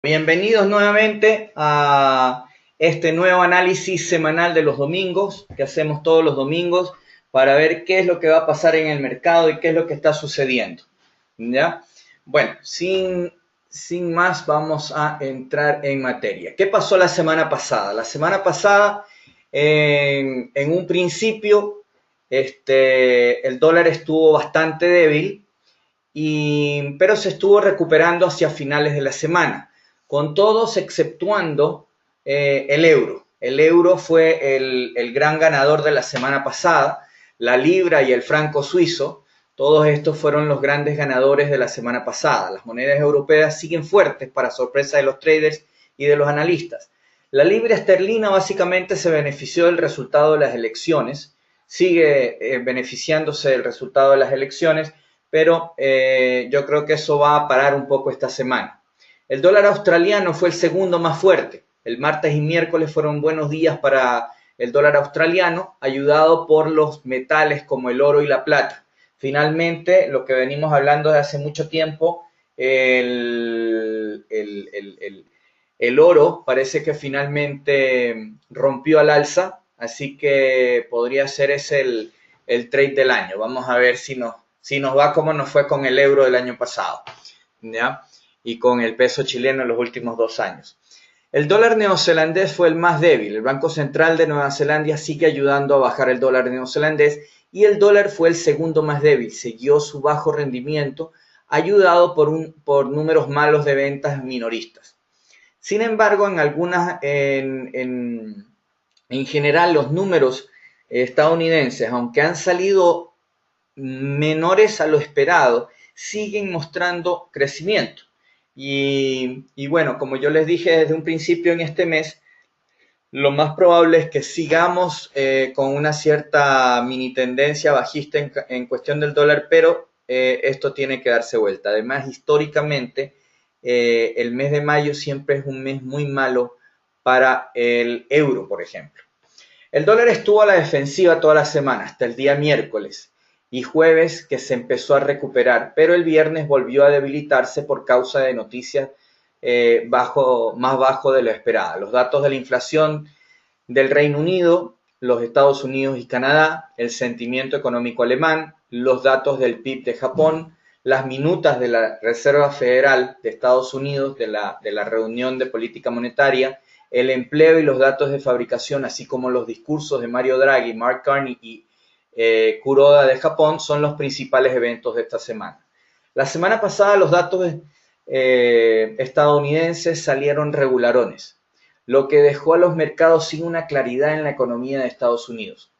Bienvenidos nuevamente a este nuevo análisis semanal de los domingos que hacemos todos los domingos para ver qué es lo que va a pasar en el mercado y qué es lo que está sucediendo. ¿Ya? Bueno, sin más vamos a entrar en materia. ¿Qué pasó la semana pasada? La semana pasada, en un principio, el dólar estuvo bastante débil pero se estuvo recuperando hacia finales de la semana, con todos exceptuando el euro. El euro fue el gran ganador de la semana pasada, la libra y el franco suizo, todos estos fueron los grandes ganadores de la semana pasada. Las monedas europeas siguen fuertes para sorpresa de los traders y de los analistas. La libra esterlina básicamente se benefició del resultado de las elecciones, sigue beneficiándose del resultado de las elecciones, pero yo creo que eso va a parar un poco esta semana. El dólar australiano fue el segundo más fuerte. El martes y miércoles fueron buenos días para el dólar australiano, ayudado por los metales como el oro y la plata. Finalmente, lo que venimos hablando de hace mucho tiempo, el oro parece que finalmente rompió al alza, así que podría ser ese el trade del año. Vamos a ver si nos va como nos fue con el euro del año pasado, ¿ya? Y con el peso chileno en los últimos 2 años. El dólar neozelandés fue el más débil. El Banco Central de Nueva Zelanda sigue ayudando a bajar el dólar neozelandés y el dólar fue el segundo más débil. Siguió su bajo rendimiento, ayudado por números malos de ventas minoristas. Sin embargo, en general los números estadounidenses, aunque han salido menores a lo esperado, siguen mostrando crecimiento. Y bueno, como yo les dije desde un principio en este mes, lo más probable es que sigamos con una cierta mini tendencia bajista en cuestión del dólar, pero esto tiene que darse vuelta. Además, históricamente, el mes de mayo siempre es un mes muy malo para el euro, por ejemplo. El dólar estuvo a la defensiva toda la semana, hasta el día miércoles y jueves que se empezó a recuperar, pero el viernes volvió a debilitarse por causa de noticias más bajo de lo esperado. Los datos de la inflación del Reino Unido, los Estados Unidos y Canadá, el sentimiento económico alemán, los datos del PIB de Japón, las minutas de la Reserva Federal de Estados Unidos, de la reunión de política monetaria, el empleo y los datos de fabricación, así como los discursos de Mario Draghi, Mark Carney y Kuroda de Japón, son los principales eventos de esta semana. La semana pasada los datos estadounidenses salieron regularones, lo que dejó a los mercados sin una claridad en la economía de Estados Unidos.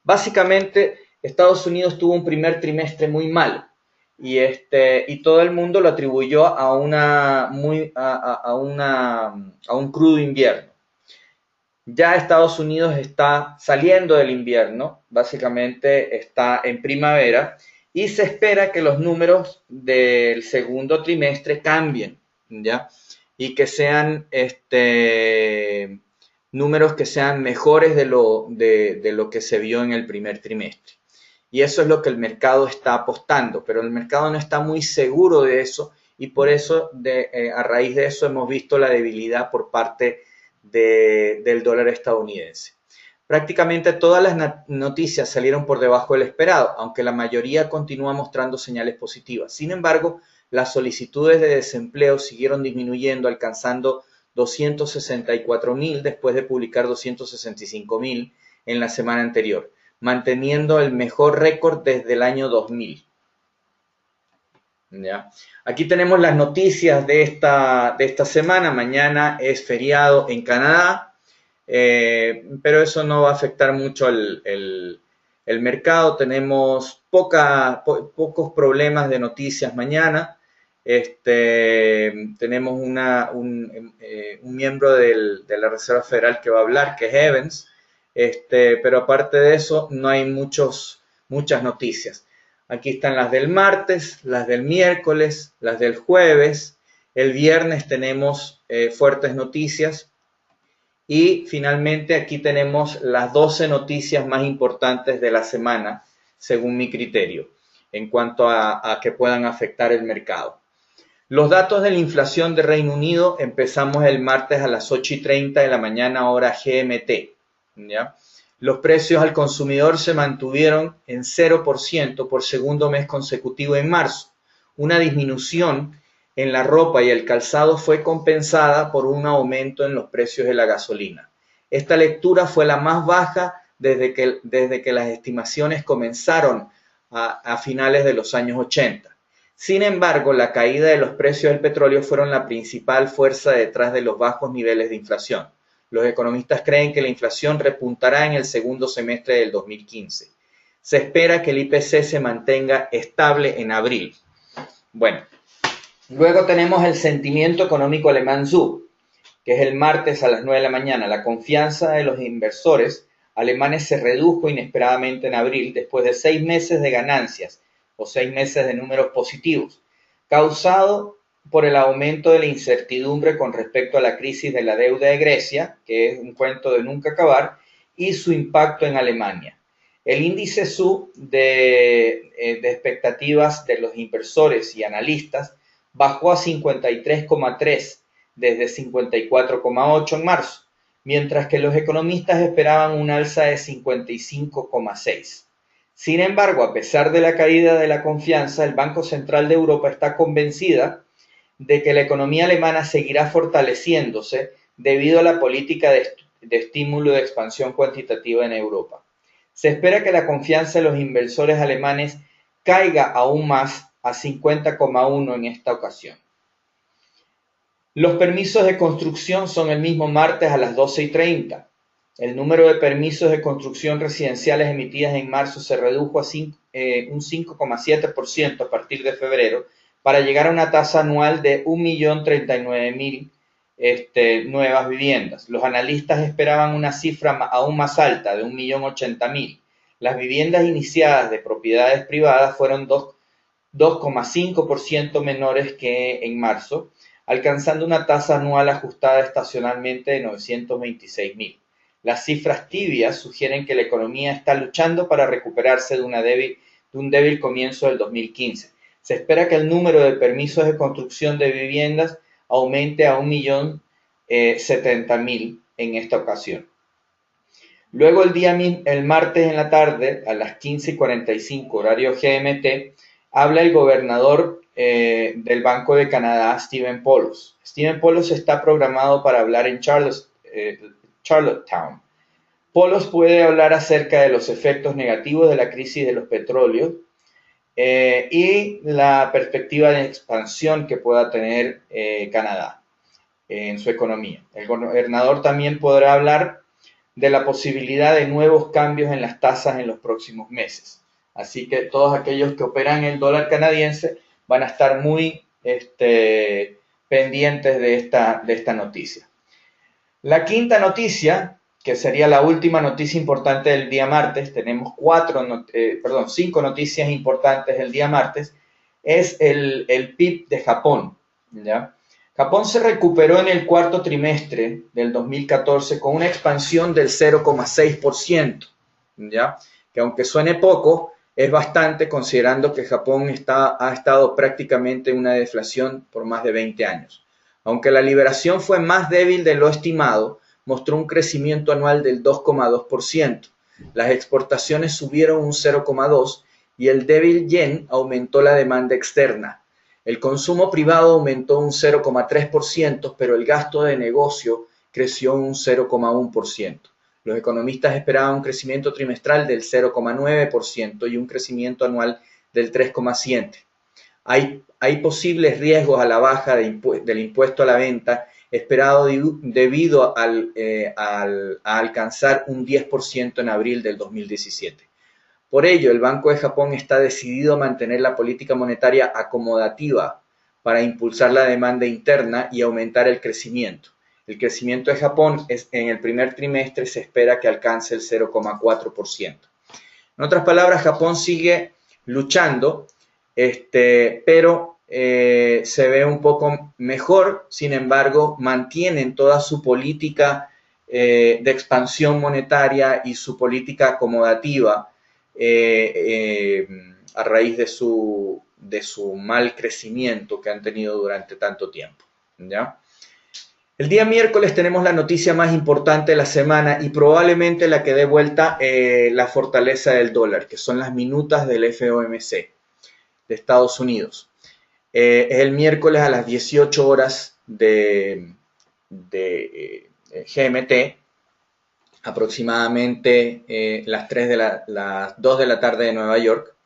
Básicamente, Estados Unidos tuvo un primer trimestre muy malo y todo el mundo lo atribuyó a un crudo invierno. Ya Estados Unidos está saliendo del invierno, básicamente está en primavera, y se espera que los números del segundo trimestre cambien, ¿ya? Y que sean números que sean mejores de lo que se vio en el primer trimestre. Y eso es lo que el mercado está apostando, pero el mercado no está muy seguro de eso y por eso, a raíz de eso, hemos visto la debilidad por parte del dólar estadounidense. Prácticamente todas las noticias salieron por debajo del esperado, aunque la mayoría continúa mostrando señales positivas. Sin embargo, las solicitudes de desempleo siguieron disminuyendo, alcanzando 264.000 después de publicar 265.000 en la semana anterior, manteniendo el mejor récord desde el año 2000. ¿Ya? Aquí tenemos las noticias de esta semana. Mañana es feriado en Canadá, pero eso no va a afectar mucho el mercado. Tenemos pocos problemas de noticias mañana. Tenemos un miembro de la Reserva Federal que va a hablar, que es Evans, pero aparte de eso no hay muchas noticias. Aquí están las del martes, las del miércoles, las del jueves. El viernes tenemos fuertes noticias. Y finalmente aquí tenemos las 12 noticias más importantes de la semana, según mi criterio, en cuanto a que puedan afectar el mercado. Los datos de la inflación de Reino Unido empezamos el martes a las 8:30 de la mañana hora GMT, ¿ya? Los precios al consumidor se mantuvieron en 0% por segundo mes consecutivo en marzo. Una disminución en la ropa y el calzado fue compensada por un aumento en los precios de la gasolina. Esta lectura fue la más baja desde que las estimaciones comenzaron a finales de los años 80. Sin embargo, la caída de los precios del petróleo fueron la principal fuerza detrás de los bajos niveles de inflación. Los economistas creen que la inflación repuntará en el segundo semestre del 2015. Se espera que el IPC se mantenga estable en abril. Bueno, luego tenemos el sentimiento económico alemán ZUB, que es el martes a las 9 de la mañana. La confianza de los inversores alemanes se redujo inesperadamente en abril después de 6 meses de ganancias o 6 meses de números positivos, causado por el aumento de la incertidumbre con respecto a la crisis de la deuda de Grecia, que es un cuento de nunca acabar, y su impacto en Alemania. El índice ZUB de expectativas de los inversores y analistas bajó a 53,3 desde 54,8 en marzo, mientras que los economistas esperaban un alza de 55,6. Sin embargo, a pesar de la caída de la confianza, el Banco Central de Europa está convencida de que la economía alemana seguirá fortaleciéndose debido a la política de estímulo de expansión cuantitativa en Europa. Se espera que la confianza de los inversores alemanes caiga aún más a 50,1 en esta ocasión. Los permisos de construcción son el mismo martes a las 12:30. El número de permisos de construcción residenciales emitidas en marzo se redujo a un 5,7% a partir de febrero para llegar a una tasa anual de 1.039.000 nuevas viviendas. Los analistas esperaban una cifra aún más alta, de 1.080.000. Las viviendas iniciadas de propiedades privadas fueron 2,5% menores que en marzo, alcanzando una tasa anual ajustada estacionalmente de 926.000. Las cifras tibias sugieren que la economía está luchando para recuperarse de un débil comienzo del 2015. Se espera que el número de permisos de construcción de viviendas aumente a 1.070.000 en esta ocasión. Luego el martes en la tarde, a las 15:45 horario GMT, habla el gobernador del Banco de Canadá, Stephen Poloz. Stephen Poloz está programado para hablar en Charlottetown. Poloz puede hablar acerca de los efectos negativos de la crisis de los petróleos y la perspectiva de expansión que pueda tener Canadá en su economía. El gobernador también podrá hablar de la posibilidad de nuevos cambios en las tasas en los próximos meses. Así que todos aquellos que operan el dólar canadiense van a estar muy pendientes de esta noticia. La quinta noticia, que sería la última noticia importante del día martes, tenemos 5 noticias importantes del día martes, es el PIB de Japón, ¿ya? Japón se recuperó en el cuarto trimestre del 2014 con una expansión del 0,6%, ¿ya? Que aunque suene poco, es bastante considerando que Japón ha estado prácticamente en una deflación por más de 20 años. Aunque la liberación fue más débil de lo estimado, mostró un crecimiento anual del 2,2%. Las exportaciones subieron un 0,2% y el débil yen aumentó la demanda externa. El consumo privado aumentó un 0,3%, pero el gasto de negocio creció un 0,1%. Los economistas esperaban un crecimiento trimestral del 0,9% y un crecimiento anual del 3,7%. Hay posibles riesgos a la baja del impuesto a la venta esperado debido a alcanzar un 10% en abril del 2017. Por ello, el Banco de Japón está decidido a mantener la política monetaria acomodativa para impulsar la demanda interna y aumentar el crecimiento. El crecimiento de Japón en el primer trimestre se espera que alcance el 0,4%. En otras palabras, Japón sigue luchando, pero se ve un poco mejor. Sin embargo, mantienen toda su política de expansión monetaria y su política acomodativa a raíz de su de su mal crecimiento que han tenido durante tanto tiempo, ¿ya? El día miércoles tenemos la noticia más importante de la semana y probablemente la que dé vuelta la fortaleza del dólar, que son las minutas del FOMC de Estados Unidos. Es el miércoles a las 18 horas de GMT, aproximadamente las 2 de la tarde de Nueva York.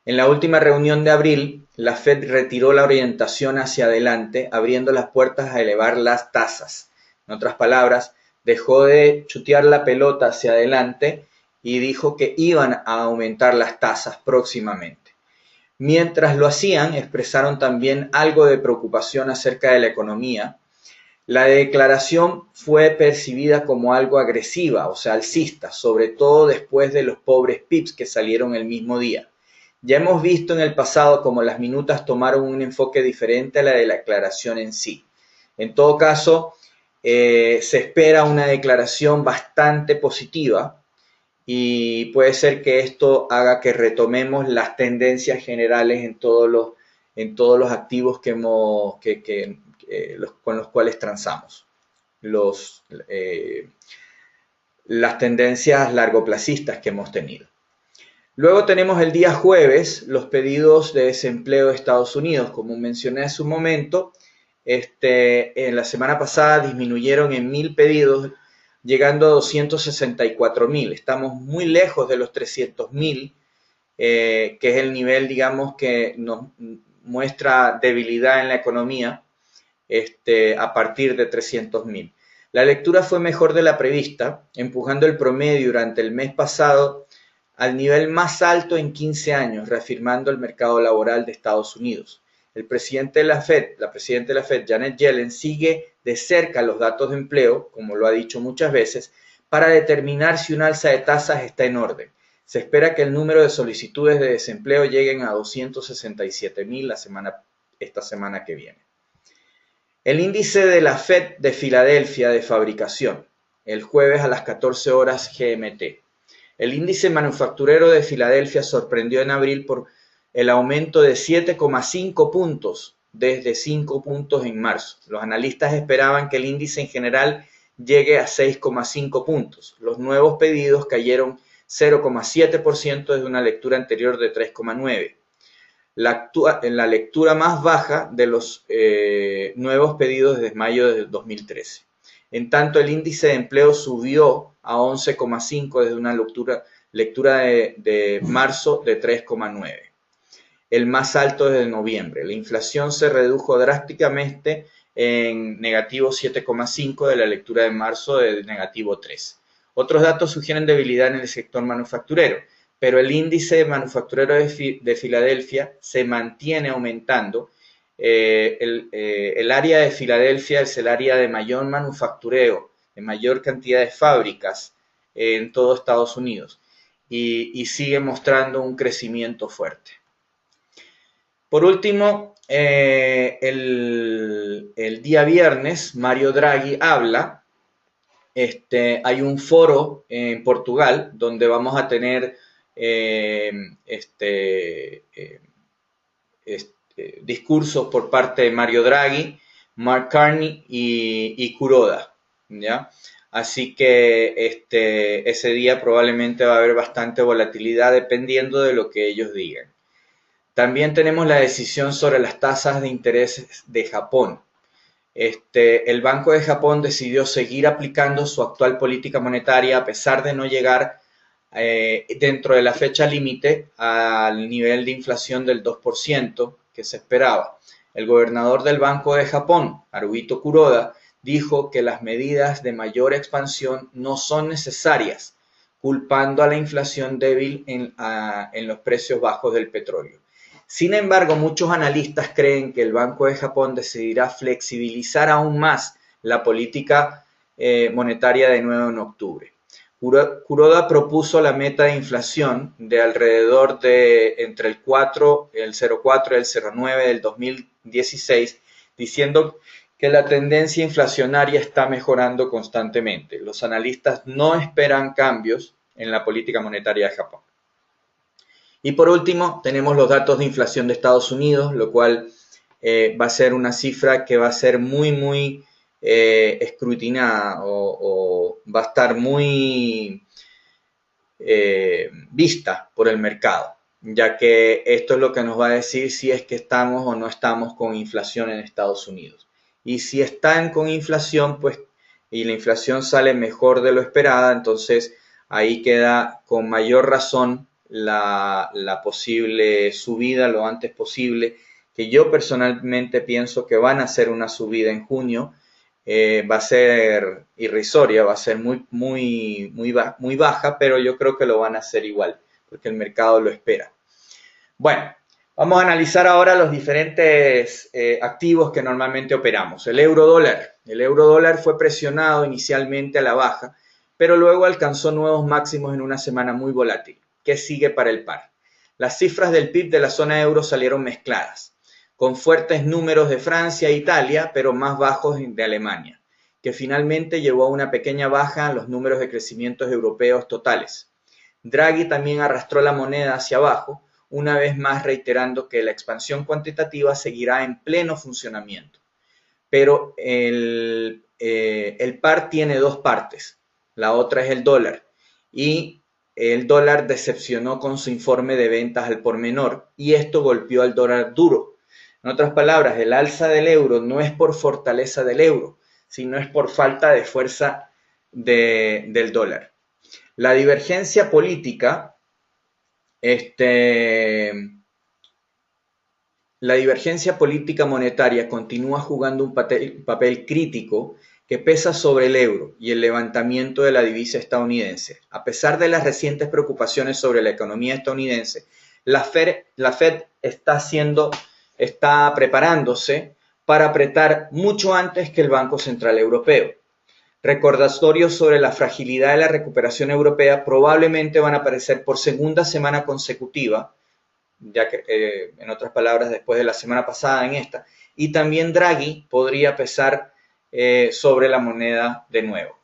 En la última reunión de abril, la Fed retiró la orientación hacia adelante, abriendo las puertas a elevar las tasas. En otras palabras, dejó de chutear la pelota hacia adelante y dijo que iban a aumentar las tasas próximamente. Mientras lo hacían, expresaron también algo de preocupación acerca de la economía. La declaración fue percibida como algo agresiva, o sea, alcista, sobre todo después de los pobres pips que salieron el mismo día. Ya hemos visto en el pasado cómo las minutas tomaron un enfoque diferente a la de la declaración en sí. En todo caso, se espera una declaración bastante positiva y puede ser que esto haga que retomemos las tendencias generales en todos los activos con los cuales transamos. Las tendencias largoplacistas que hemos tenido. Luego tenemos el día jueves los pedidos de desempleo de Estados Unidos. Como mencioné hace un momento, en la semana pasada disminuyeron en 1.000 pedidos, llegando a 264.000. Estamos muy lejos de los 300.000, que es el nivel, digamos, que nos muestra debilidad en la economía a partir de 300.000. La lectura fue mejor de la prevista, empujando el promedio durante el mes pasado al nivel más alto en 15 años, reafirmando el mercado laboral de Estados Unidos. La presidenta de la Fed, Janet Yellen, sigue de cerca los datos de empleo, como lo ha dicho muchas veces, para determinar si un alza de tasas está en orden. Se espera que el número de solicitudes de desempleo lleguen a 267.000 esta semana que viene. El índice de la Fed de Filadelfia de fabricación, el jueves a las 14 horas GMT. El índice manufacturero de Filadelfia sorprendió en abril por el aumento de 7,5 puntos desde 5 puntos en marzo. Los analistas esperaban que el índice en general llegue a 6,5 puntos. Los nuevos pedidos cayeron 0,7% desde una lectura anterior de 3,9. La lectura más baja de los nuevos pedidos desde mayo de 2013. En tanto, el índice de empleo subió a 11,5 desde una lectura de marzo de 3,9, el más alto desde noviembre. La inflación se redujo drásticamente en negativo 7,5 de la lectura de marzo de negativo 3. Otros datos sugieren debilidad en el sector manufacturero, pero el índice manufacturero de Filadelfia se mantiene aumentando. El área de Filadelfia es el área de mayor manufactureo, de mayor cantidad de fábricas en todo Estados Unidos y sigue mostrando un crecimiento fuerte. Por último, el día viernes Mario Draghi habla. Hay un foro en Portugal donde vamos a tener discursos por parte de Mario Draghi, Mark Carney y Kuroda, ¿ya? Así que ese día probablemente va a haber bastante volatilidad dependiendo de lo que ellos digan. También tenemos la decisión sobre las tasas de interés de Japón. El Banco de Japón decidió seguir aplicando su actual política monetaria a pesar de no llegar dentro de la fecha límite al nivel de inflación del 2% que se esperaba. El gobernador del Banco de Japón, Haruhito Kuroda, dijo que las medidas de mayor expansión no son necesarias, culpando a la inflación débil en los precios bajos del petróleo. Sin embargo, muchos analistas creen que el Banco de Japón decidirá flexibilizar aún más la política monetaria de nuevo en octubre. Kuroda propuso la meta de inflación de alrededor de entre el 0,4 y el 0,9 del 2016, diciendo que la tendencia inflacionaria está mejorando constantemente. Los analistas no esperan cambios en la política monetaria de Japón. Y por último, tenemos los datos de inflación de Estados Unidos, lo cual va a ser una cifra que va a ser muy escrutinada o va a estar muy vista por el mercado, ya que esto es lo que nos va a decir si es que estamos o no estamos con inflación en Estados Unidos. Y si están con inflación, pues, y la inflación sale mejor de lo esperada, entonces ahí queda con mayor razón la posible subida lo antes posible, que yo personalmente pienso que van a hacer una subida en junio. Va a ser irrisoria, va a ser muy baja, pero yo creo que lo van a hacer igual, porque el mercado lo espera. Bueno, vamos a analizar ahora los diferentes activos que normalmente operamos. El euro dólar. El euro dólar fue presionado inicialmente a la baja, pero luego alcanzó nuevos máximos en una semana muy volátil. ¿Qué sigue para el par? Las cifras del PIB de la zona euro salieron mezcladas, con fuertes números de Francia e Italia, pero más bajos de Alemania, que finalmente llevó a una pequeña baja en los números de crecimientos europeos totales. Draghi también arrastró la moneda hacia abajo, una vez más reiterando que la expansión cuantitativa seguirá en pleno funcionamiento. Pero el par tiene dos partes, la otra es el dólar, y el dólar decepcionó con su informe de ventas al por menor, y esto golpeó al dólar duro. En otras palabras, el alza del euro no es por fortaleza del euro, sino es por falta de fuerza del dólar. La divergencia política, la divergencia política monetaria continúa jugando un papel crítico que pesa sobre el euro y el levantamiento de la divisa estadounidense. A pesar de las recientes preocupaciones sobre la economía estadounidense, la Fed está preparándose para apretar mucho antes que el Banco Central Europeo. Recordatorios sobre la fragilidad de la recuperación europea probablemente van a aparecer por segunda semana consecutiva, ya que, en otras palabras, después de la semana pasada en esta, y también Draghi podría pesar sobre la moneda de nuevo.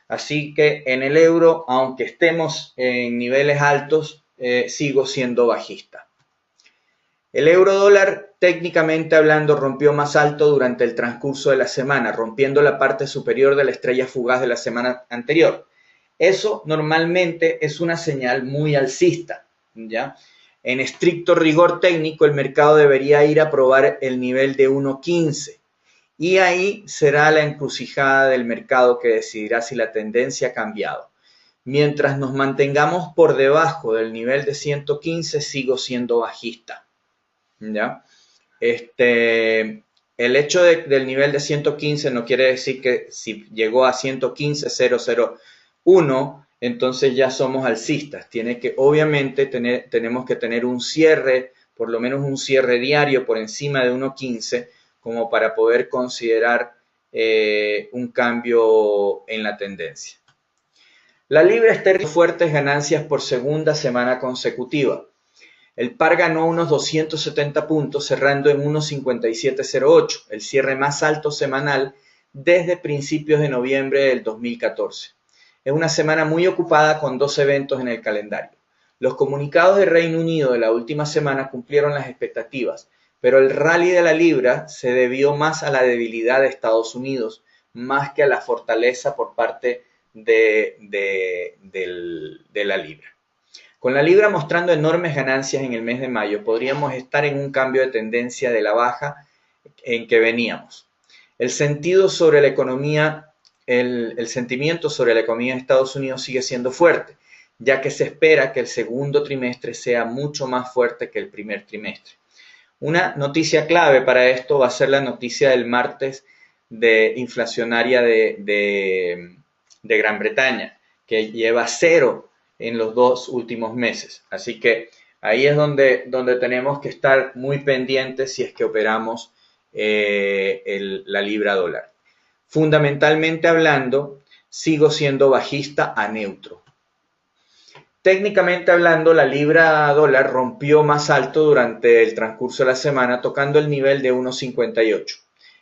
Así que en el euro, aunque estemos en niveles altos, sigo siendo bajista. El euro dólar, técnicamente hablando, rompió más alto durante el transcurso de la semana, rompiendo la parte superior de la estrella fugaz de la semana anterior. Eso normalmente es una señal muy alcista, ¿ya? En estricto rigor técnico, el mercado debería ir a probar el nivel de 1.15 y ahí será la encrucijada del mercado que decidirá si la tendencia ha cambiado. Mientras nos mantengamos por debajo del nivel de 115, sigo siendo bajista, ¿ya? El hecho del nivel de 115 no quiere decir que si llegó a 115.001, entonces ya somos alcistas. Obviamente tenemos que tener un cierre, por lo menos un cierre diario por encima de 1.15, como para poder considerar un cambio en la tendencia. La libra esterlina tuvo fuertes ganancias por segunda semana consecutiva. El par ganó unos 270 puntos, cerrando en 1.5708, el cierre más alto semanal desde principios de noviembre del 2014. Es una semana muy ocupada con dos eventos en el calendario. Los comunicados del Reino Unido de la última semana cumplieron las expectativas, pero el rally de la libra se debió más a la debilidad de Estados Unidos, más que a la fortaleza por parte de la libra. Con la libra mostrando enormes ganancias en el mes de mayo, podríamos estar en un cambio de tendencia de la baja en que veníamos. El sentimiento sobre la economía de Estados Unidos sigue siendo fuerte, ya que se espera que el segundo trimestre sea mucho más fuerte que el primer trimestre. Una noticia clave para esto va a ser la noticia del martes inflacionaria de Gran Bretaña, que lleva 0 en los 2 últimos meses. Así que ahí es donde tenemos que estar muy pendientes si es que operamos la libra dólar. Fundamentalmente hablando, sigo siendo bajista a neutro. Técnicamente hablando, la libra dólar rompió más alto durante el transcurso de la semana, tocando el nivel de 1.58.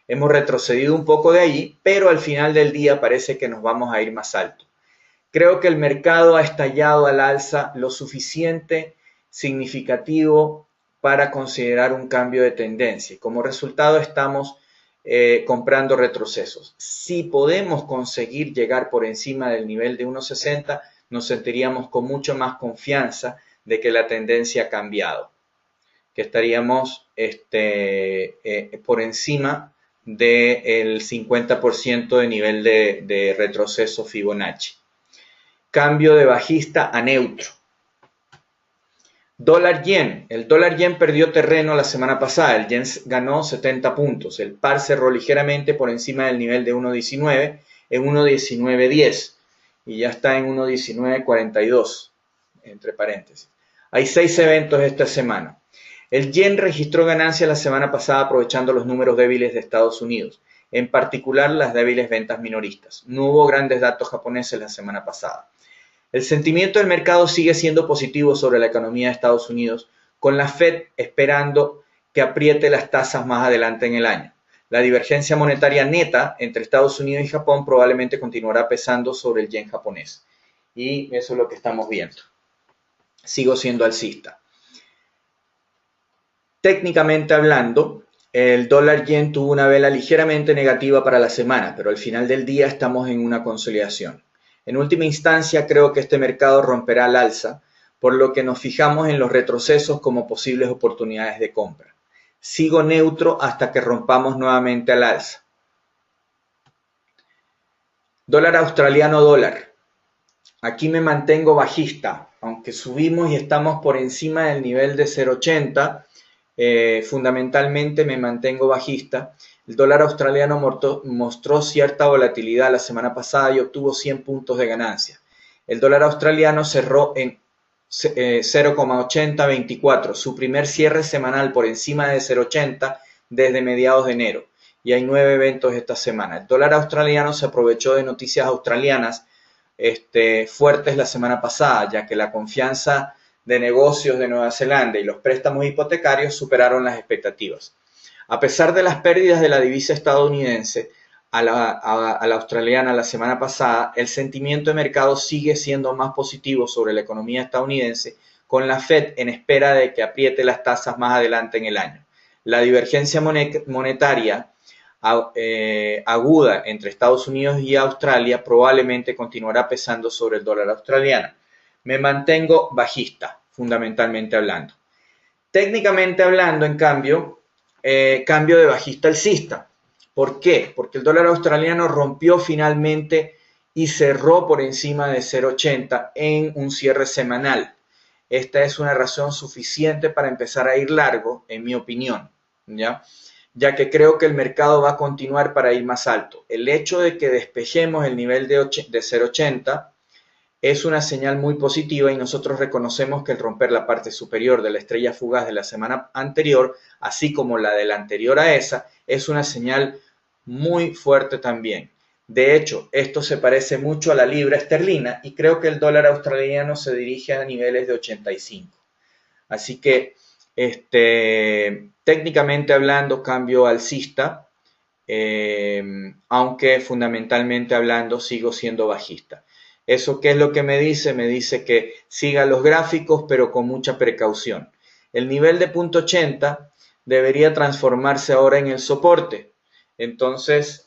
Hemos retrocedido un poco de ahí, pero al final del día parece que nos vamos a ir más alto. Creo que el mercado ha estallado al alza lo suficiente significativo para considerar un cambio de tendencia. Como resultado estamos comprando retrocesos. Si podemos conseguir llegar por encima del nivel de 1.60, nos sentiríamos con mucho más confianza de que la tendencia ha cambiado, que estaríamos por encima del 50% de nivel de retroceso Fibonacci. Cambio de bajista a neutro. Dólar yen. El dólar yen perdió terreno la semana pasada. El yen ganó 70 puntos. El par cerró ligeramente por encima del nivel de 1.19 en 1.1910 y ya está en 1.1942, entre paréntesis. Hay 6 eventos esta semana. El yen registró ganancias la semana pasada aprovechando los números débiles de Estados Unidos, en particular las débiles ventas minoristas. No hubo grandes datos japoneses la semana pasada. El sentimiento del mercado sigue siendo positivo sobre la economía de Estados Unidos, con la Fed esperando que apriete las tasas más adelante en el año. La divergencia monetaria neta entre Estados Unidos y Japón probablemente continuará pesando sobre el yen japonés. Y eso es lo que estamos viendo. Sigo siendo alcista. Técnicamente hablando, el dólar yen tuvo una vela ligeramente negativa para la semana, pero al final del día estamos en una consolidación. En última instancia, creo que este mercado romperá al alza, por lo que nos fijamos en los retrocesos como posibles oportunidades de compra. Sigo neutro hasta que rompamos nuevamente al alza. Dólar australiano dólar. Aquí me mantengo bajista, aunque subimos y estamos por encima del nivel de 0.80. Fundamentalmente me mantengo bajista. El dólar australiano mostró cierta volatilidad la semana pasada y obtuvo 100 puntos de ganancia. El dólar australiano cerró en 0,8024, su primer cierre semanal por encima de 0,80 desde mediados de enero. Y hay 9 eventos esta semana. El dólar australiano se aprovechó de noticias australianas fuertes la semana pasada, ya que la confianza de negocios de Nueva Zelanda y los préstamos hipotecarios superaron las expectativas. A pesar de las pérdidas de la divisa estadounidense a la australiana la semana pasada, el sentimiento de mercado sigue siendo más positivo sobre la economía estadounidense, con la Fed en espera de que apriete las tasas más adelante en el año. La divergencia monetaria aguda entre Estados Unidos y Australia probablemente continuará pesando sobre el dólar australiano. Me mantengo bajista, fundamentalmente hablando. Técnicamente hablando, en cambio, cambio de bajista alcista. ¿Por qué? Porque el dólar australiano rompió finalmente y cerró por encima de 0.80 en un cierre semanal. Esta es una razón suficiente para empezar a ir largo, en mi opinión, ya que creo que el mercado va a continuar para ir más alto. El hecho de que despejemos el nivel de 0.80 es una señal muy positiva y nosotros reconocemos que el romper la parte superior de la estrella fugaz de la semana anterior, así como la de la anterior a esa, es una señal muy fuerte también. De hecho, esto se parece mucho a la libra esterlina y creo que el dólar australiano se dirige a niveles de 85. Así que, técnicamente hablando, cambio alcista, aunque fundamentalmente hablando sigo siendo bajista. ¿Eso qué es lo que me dice? Me dice que siga los gráficos, pero con mucha precaución. El nivel de 0.80 debería transformarse ahora en el soporte. Entonces,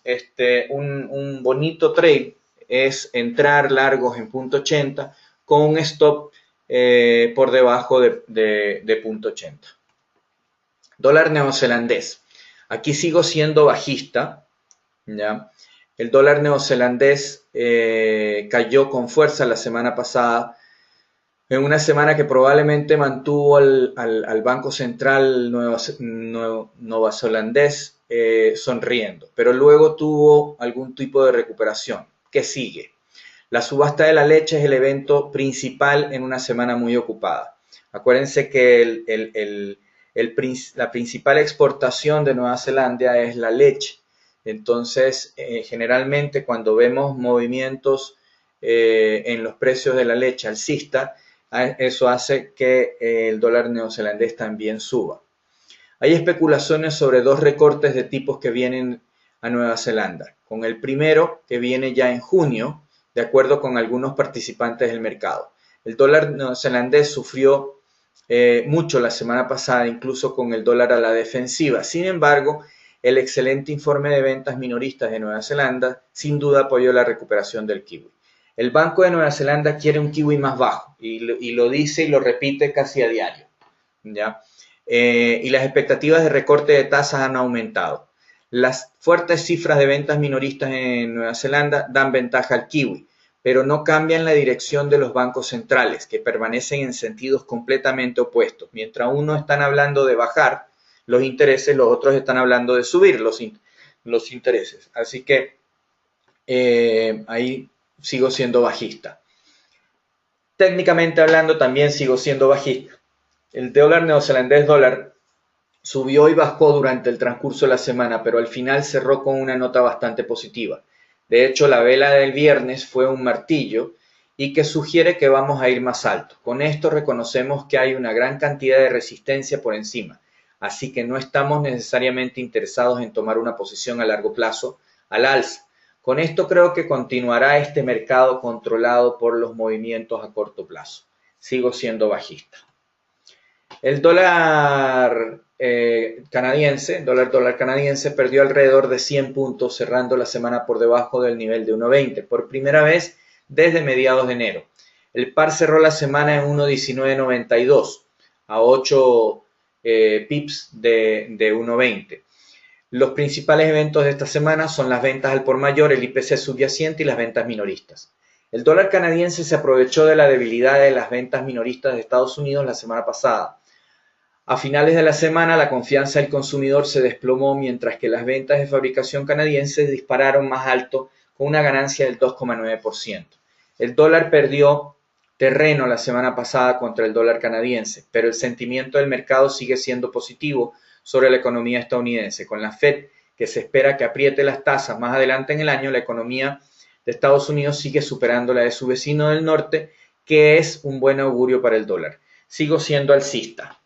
un bonito trade es entrar largos en 0.80 con un stop por debajo de 0.80. Dólar neozelandés. Aquí sigo siendo bajista, ¿ya? El dólar neozelandés cayó con fuerza la semana pasada, en una semana que probablemente mantuvo al Banco Central neozelandés sonriendo, pero luego tuvo algún tipo de recuperación. ¿Qué sigue? La subasta de la leche es el evento principal en una semana muy ocupada. Acuérdense que la principal exportación de Nueva Zelanda es la leche. Entonces, generalmente cuando vemos movimientos en los precios de la leche alcista, eso hace que el dólar neozelandés también suba. Hay especulaciones sobre 2 recortes de tipos que vienen a Nueva Zelanda, con el primero que viene ya en junio, de acuerdo con algunos participantes del mercado. El dólar neozelandés sufrió mucho la semana pasada, incluso con el dólar a la defensiva. Sin embargo, el excelente informe de ventas minoristas de Nueva Zelanda sin duda apoyó la recuperación del kiwi. El Banco de Nueva Zelanda quiere un kiwi más bajo y lo dice y lo repite casi a diario, ¿ya? Y las expectativas de recorte de tasas han aumentado. Las fuertes cifras de ventas minoristas en Nueva Zelanda dan ventaja al kiwi, pero no cambian la dirección de los bancos centrales, que permanecen en sentidos completamente opuestos. Mientras unos están hablando de bajar los intereses, los otros están hablando de subir los intereses. Así que ahí sigo siendo bajista. Técnicamente hablando, también sigo siendo bajista. El dólar neozelandés dólar subió y bajó durante el transcurso de la semana, pero al final cerró con una nota bastante positiva. De hecho, la vela del viernes fue un martillo y que sugiere que vamos a ir más alto. Con esto reconocemos que hay una gran cantidad de resistencia por encima, así que no estamos necesariamente interesados en tomar una posición a largo plazo al alza. Con esto creo que continuará este mercado controlado por los movimientos a corto plazo. Sigo siendo bajista. El dólar canadiense, dólar canadiense perdió alrededor de 100 puntos, cerrando la semana por debajo del nivel de 1.20, por primera vez desde mediados de enero. El par cerró la semana en 1.1992, a 8 pips de 1.20. Los principales eventos de esta semana son las ventas al por mayor, el IPC subyacente y las ventas minoristas. El dólar canadiense se aprovechó de la debilidad de las ventas minoristas de Estados Unidos la semana pasada. A finales de la semana, la confianza del consumidor se desplomó, mientras que las ventas de fabricación canadienses dispararon más alto, con una ganancia del 2,9%. El dólar perdió terreno la semana pasada contra el dólar canadiense, pero el sentimiento del mercado sigue siendo positivo sobre la economía estadounidense. Con la Fed, que se espera que apriete las tasas más adelante en el año, la economía de Estados Unidos sigue superando la de su vecino del norte, que es un buen augurio para el dólar. Sigo siendo alcista.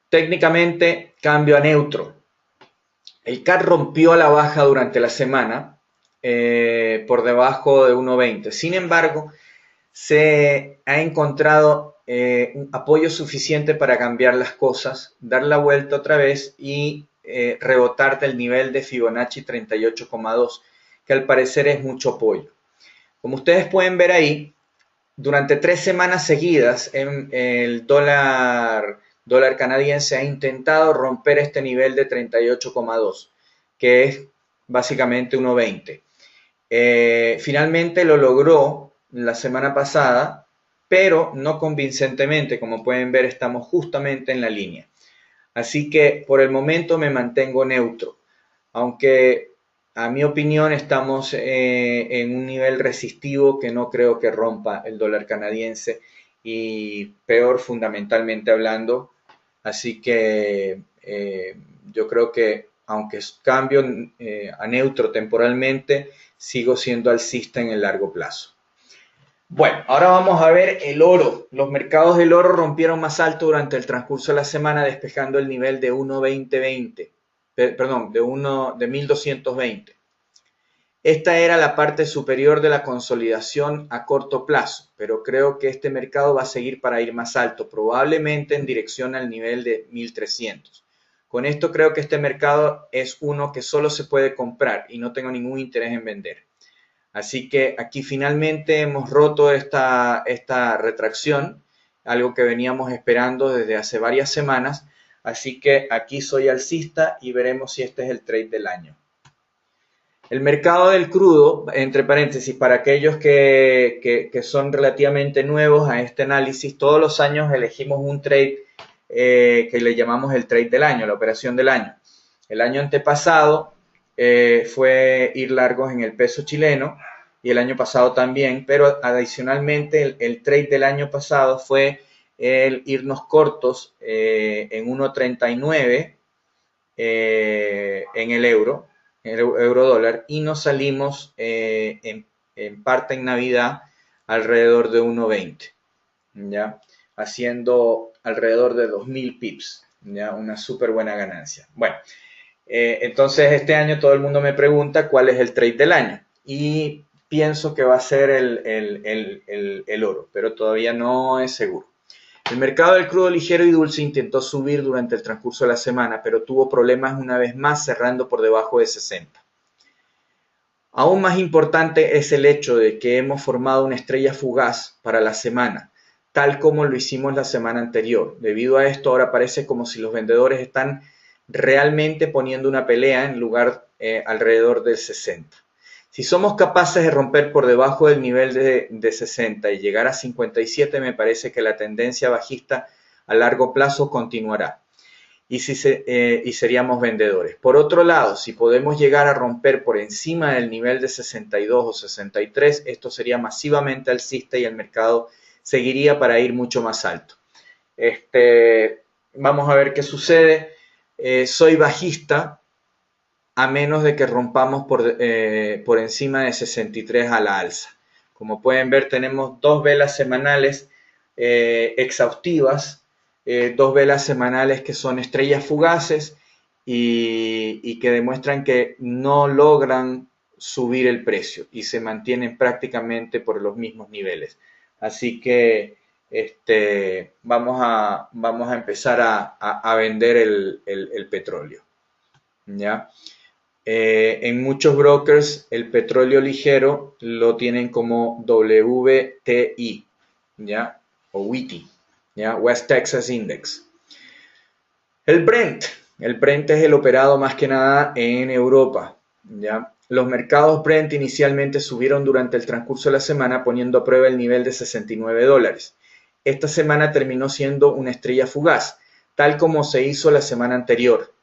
Técnicamente, cambio a neutro. El CAD rompió a la baja durante la semana por debajo de 1.20. Sin embargo, se ha encontrado un apoyo suficiente para cambiar las cosas, dar la vuelta otra vez y rebotar del nivel de Fibonacci 38,2, que al parecer es mucho apoyo. Como ustedes pueden ver ahí, durante 3 semanas seguidas el dólar canadiense ha intentado romper este nivel de 38,2, que es básicamente 1.20. Finalmente lo logró la semana pasada, pero no convincentemente. Como pueden ver, estamos justamente en la línea. Así que por el momento me mantengo neutro, aunque a mi opinión estamos en un nivel resistivo que no creo que rompa el dólar canadiense, y peor fundamentalmente hablando. Así que yo creo que aunque cambio a neutro temporalmente, sigo siendo alcista en el largo plazo. Bueno, ahora vamos a ver el oro. Los mercados del oro rompieron más alto durante el transcurso de la semana, despejando el nivel de 1.2020, perdón, de 1.220. Esta era la parte superior de la consolidación a corto plazo, pero creo que este mercado va a seguir para ir más alto, probablemente en dirección al nivel de 1.300. Con esto creo que este mercado es uno que solo se puede comprar y no tengo ningún interés en vender. Así que aquí finalmente hemos roto esta retracción, algo que veníamos esperando desde hace varias semanas. Así que aquí soy alcista y veremos si este es el trade del año. El mercado del crudo, entre paréntesis, para aquellos que son relativamente nuevos a este análisis, todos los años elegimos un trade que le llamamos el trade del año, la operación del año. El año antepasado fue ir largos en el peso chileno, y el año pasado también, pero adicionalmente el trade del año pasado fue el irnos cortos en 1.39 en el euro dólar, y nos salimos en parte en Navidad alrededor de 1.20, ¿ya? Haciendo alrededor de 2.000 pips, ¿ya? Una súper buena ganancia. Bueno, entonces este año todo el mundo me pregunta cuál es el trade del año, y pienso que va a ser el oro, pero todavía no es seguro. El mercado del crudo ligero y dulce intentó subir durante el transcurso de la semana, pero tuvo problemas una vez más cerrando por debajo de 60. Aún más importante es el hecho de que hemos formado una estrella fugaz para la semana, tal como lo hicimos la semana anterior. Debido a esto, ahora parece como si los vendedores están realmente poniendo una pelea en lugar alrededor del 60. Si somos capaces de romper por debajo del nivel de 60 y llegar a 57, me parece que la tendencia bajista a largo plazo continuará y seríamos vendedores. Por otro lado, si podemos llegar a romper por encima del nivel de 62 o 63, esto sería masivamente alcista y el mercado seguiría para ir mucho más alto. Vamos a ver qué sucede. Soy bajista a menos de que rompamos por encima de 63 a la alza. Como pueden ver, tenemos dos velas semanales exhaustivas, dos velas semanales que son estrellas fugaces y que demuestran que no logran subir el precio y se mantienen prácticamente por los mismos niveles. Así que vamos a empezar a vender el petróleo. ¿Ya? En muchos brokers el petróleo ligero lo tienen como WTI, ¿ya? O WTI, ¿ya? West Texas Index. El Brent es el operado más que nada en Europa, ¿ya? Los mercados Brent inicialmente subieron durante el transcurso de la semana poniendo a prueba el nivel de $69. Esta semana terminó siendo una estrella fugaz, tal como se hizo la semana anterior.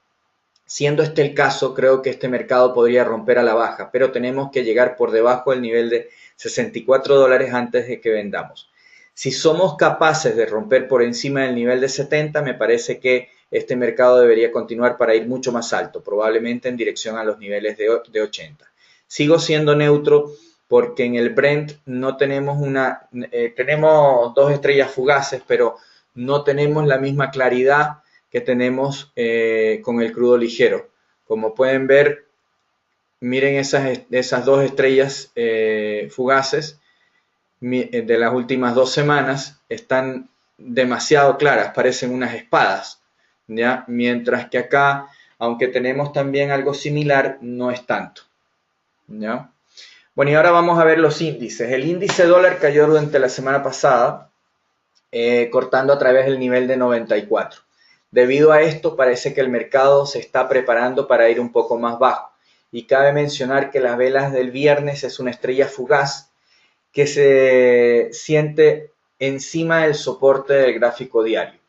Siendo este el caso, creo que este mercado podría romper a la baja, pero tenemos que llegar por debajo del nivel de $64 antes de que vendamos. Si somos capaces de romper por encima del nivel de 70, me parece que este mercado debería continuar para ir mucho más alto, probablemente en dirección a los niveles de 80. Sigo siendo neutro porque en el Brent no tenemos tenemos dos estrellas fugaces, pero no tenemos la misma claridad que tenemos con el crudo ligero. Como pueden ver, miren esas dos estrellas fugaces de las últimas 2 semanas, están demasiado claras, parecen unas espadas, ¿ya? Mientras que acá, aunque tenemos también algo similar, no es tanto, ¿ya? Bueno, y ahora vamos a ver los índices. El índice dólar cayó durante la semana pasada, cortando a través del nivel de 94. Debido a esto, parece que el mercado se está preparando para ir un poco más bajo. Y cabe mencionar que las velas del viernes es una estrella fugaz que se siente encima del soporte del gráfico diario.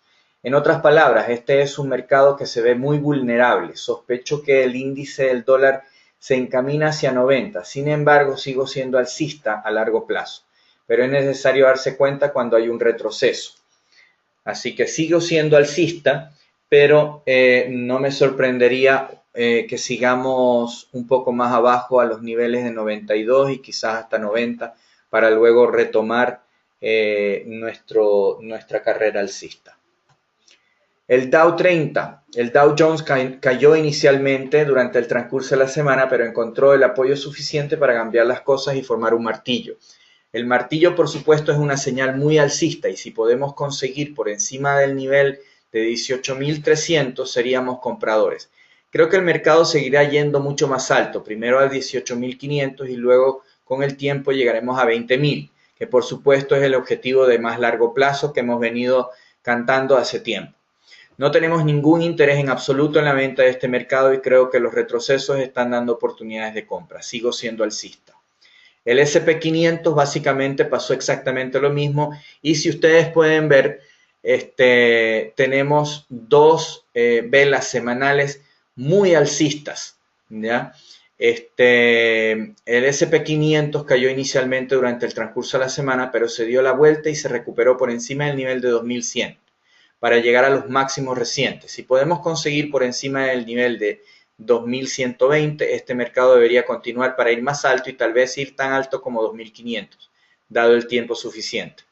En otras palabras, este es un mercado que se ve muy vulnerable. Sospecho que el índice del dólar se encamina hacia 90. Sin embargo, sigo siendo alcista a largo plazo. Pero es necesario darse cuenta cuando hay un retroceso. Así que sigo siendo alcista, pero no me sorprendería que sigamos un poco más abajo a los niveles de 92 y quizás hasta 90 para luego retomar nuestra carrera alcista. El Dow 30, el Dow Jones cayó inicialmente durante el transcurso de la semana, pero encontró el apoyo suficiente para cambiar las cosas y formar un martillo. El martillo, por supuesto, es una señal muy alcista y si podemos conseguir por encima del nivel de 18.300 seríamos compradores. Creo que el mercado seguirá yendo mucho más alto, primero a 18.500 y luego con el tiempo llegaremos a 20.000, que por supuesto es el objetivo de más largo plazo que hemos venido cantando hace tiempo. No tenemos ningún interés en absoluto en la venta de este mercado y creo que los retrocesos están dando oportunidades de compra. Sigo siendo alcista. El S&P 500 básicamente pasó exactamente lo mismo y si ustedes pueden ver, tenemos dos velas semanales muy alcistas, ¿ya? El S&P 500 cayó inicialmente durante el transcurso de la semana, pero se dio la vuelta y se recuperó por encima del nivel de 2100 para llegar a los máximos recientes. Si podemos conseguir por encima del nivel de 2120, este mercado debería continuar para ir más alto y tal vez ir tan alto como 2500, dado el tiempo suficiente.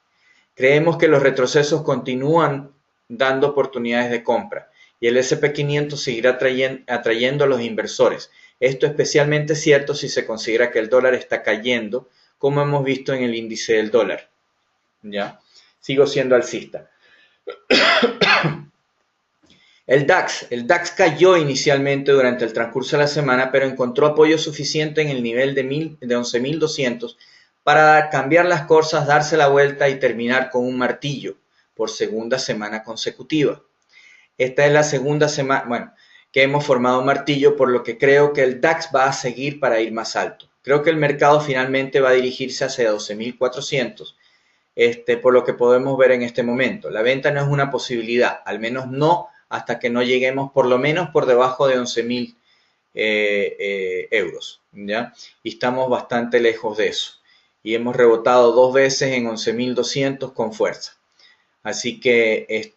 Creemos que los retrocesos continúan dando oportunidades de compra y el S&P 500 seguirá atrayendo a los inversores. Esto es especialmente cierto si se considera que el dólar está cayendo, como hemos visto en el índice del dólar. ¿Ya? Sigo siendo alcista. El DAX cayó inicialmente durante el transcurso de la semana, pero encontró apoyo suficiente en el nivel de 11.200 para cambiar las cosas, darse la vuelta y terminar con un martillo por segunda semana consecutiva. Esta es la segunda semana, bueno, que hemos formado un martillo, por lo que creo que el DAX va a seguir para ir más alto. Creo que el mercado finalmente va a dirigirse hacia 12.400, por lo que podemos ver en este momento. La venta no es una posibilidad, al menos no hasta que no lleguemos por lo menos por debajo de 11.000 euros, ¿ya? Y estamos bastante lejos de eso. Y hemos rebotado 2 veces en 11.200 con fuerza. Así que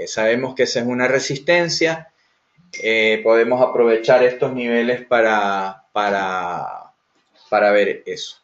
sabemos que esa es una resistencia. Podemos aprovechar estos niveles para ver eso.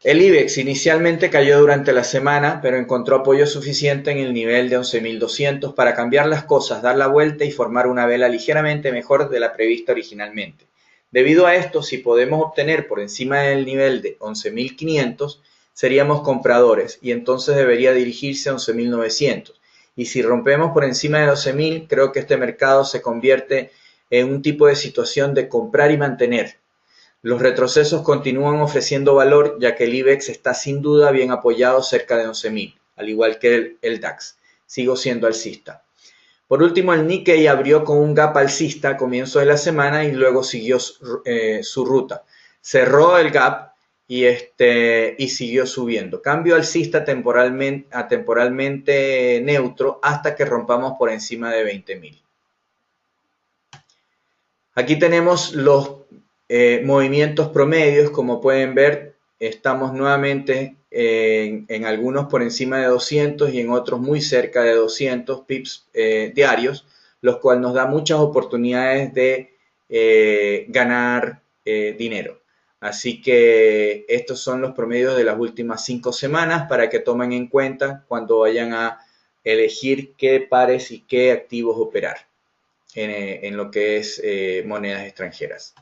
El IBEX inicialmente cayó durante la semana, pero encontró apoyo suficiente en el nivel de 11.200 para cambiar las cosas, dar la vuelta y formar una vela ligeramente mejor de la prevista originalmente. Debido a esto, si podemos obtener por encima del nivel de 11.500, seríamos compradores y entonces debería dirigirse a 11.900. Y si rompemos por encima de 12.000, creo que este mercado se convierte en un tipo de situación de comprar y mantener. Los retrocesos continúan ofreciendo valor, ya que el IBEX está sin duda bien apoyado cerca de 11.000, al igual que el DAX. Sigo siendo alcista. Por último, el Nikkei abrió con un gap alcista a comienzo de la semana y luego siguió su ruta. Cerró el gap y siguió subiendo. Cambio alcista temporalmente neutro hasta que rompamos por encima de 20.000. Aquí tenemos los movimientos promedios. Como pueden ver, estamos nuevamente en algunos por encima de 200 y en otros muy cerca de 200 pips diarios, lo cual nos da muchas oportunidades de ganar dinero. Así que estos son los promedios de las últimas 5 semanas para que tomen en cuenta cuando vayan a elegir qué pares y qué activos operar en lo que es monedas extranjeras.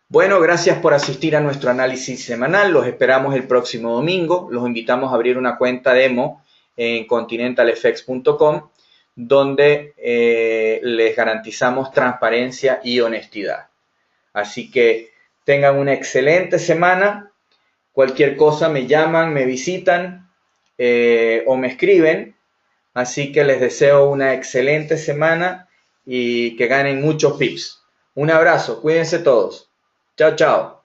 Bueno, gracias por asistir a nuestro análisis semanal. Los esperamos el próximo domingo. Los invitamos a abrir una cuenta demo en continentalfx.com, donde les garantizamos transparencia y honestidad. Así que tengan una excelente semana. Cualquier cosa me llaman, me visitan o me escriben. Así que les deseo una excelente semana y que ganen muchos pips. Un abrazo, cuídense todos. Chao, chao.